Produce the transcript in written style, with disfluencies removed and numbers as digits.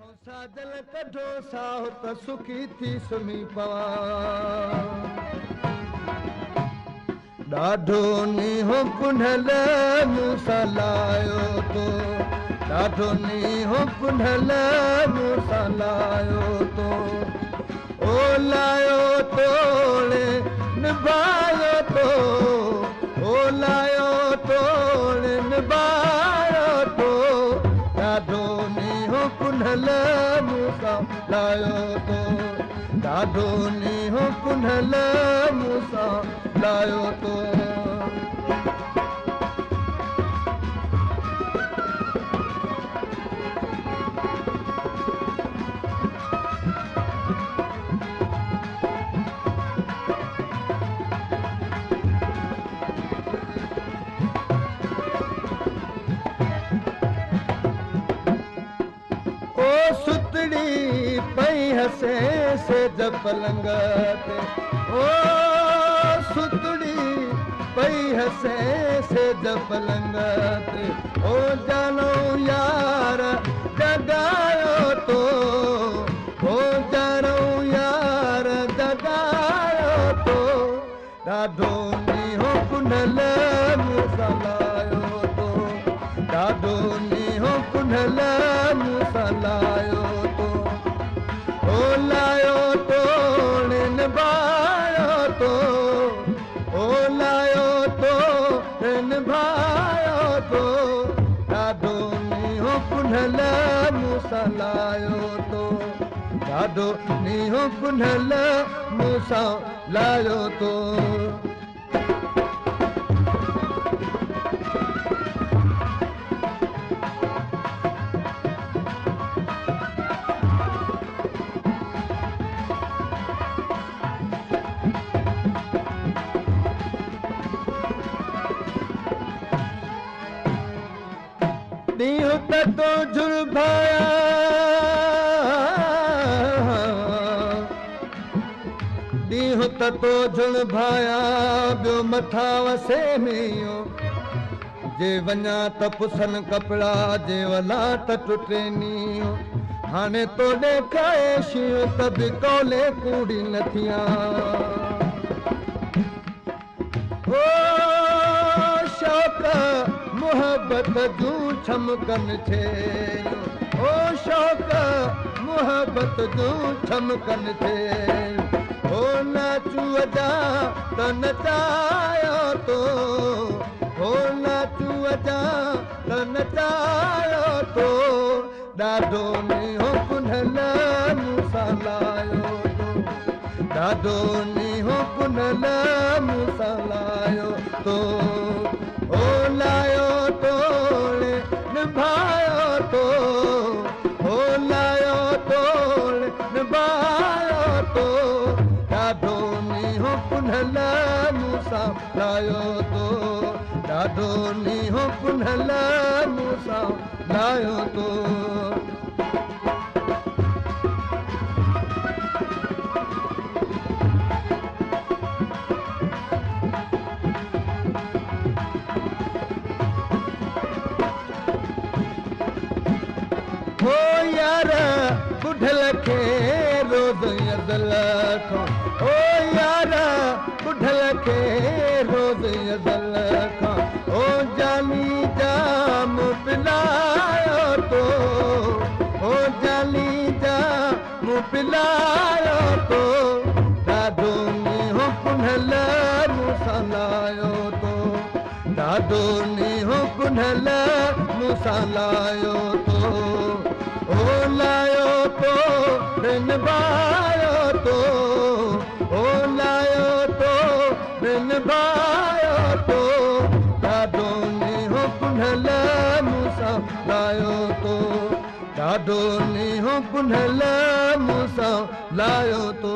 साजल कढो साहो त सुखी थी सुम्ही पवा ॾाढो नीहो कुंढल मूंसां लायो तो ॾाढो नीहो कुंढल मूंसां लायो तो ओ लायो तोड़े निभायो तो ओ लायो तोड़े निभायो तो ॾाढो नीहो कुंढल मूंसां लायो तो ॾाढो नीहो कुंढल मूंसां लायो तो पई हसे से पलंग ते ओ सुतड़ी पई हसे से पलंग ते ओ जानो यार जगायो तो ओ जानो यार जगायो तो ॾाढो नीहो कुंढल मूंसां लायो तो ॾाढो नीहो कुंढल मूंसां लायो तो ओ लायो तोड़े निभायो तो ओ लायो तोड़े निभायो तो ॾाढो नीहो कुंढल मूंसां लायो तो ॾाढो नीहो कुंढल मूंसां लायो तो ॾींहुं त तो झुरभाया ॾींहुं त तो झुरभाया ॿियो मथां वसे मियो जे वञा त पुसनि कपिड़ा जे वला त टुटे नीयो हाणे तोॾे खाए शियो त बि कौले कूड़ी न थियां ओ शौक़ मोहब्बत जूं छमकन छे ओ शौक़ मोहब्बत जूं छमकन छे ओ नाचू अजा त नचायो तो ओ नाचू अजा त नचायो तो ॾाढो नीहो कुंढल मूंसां लायो तो ॾाढो नीहो कुंढल मूंसां लायो तो ओ लायो तोड़े निभायो तो ओ लायो तोड़े निभायो तो ॾाढो नीहो कुंढल मूंसां लायो तो ॾाढो नीहो कुंढल मूंसां लायो तो ओ यार बुढ़ल के रोज़ यज़ल खो ओ यार बुढ़ल के रोज़ यज़ल खो ओ जानी जाम पिलायो तो ओ जानी जाम पिलायो तो ॾाढो नीहो कुंढल मूंसां लायो तो ॾाढो नीहो कुंढल मूंसां लायो तो ओ लायो तो निभायो तो ओ लायो तो निभायो तो ॾाढो नीहो कुंढल मूंसां लायो तो ॾाढो नीहो कुंढल मूंसां लायो तो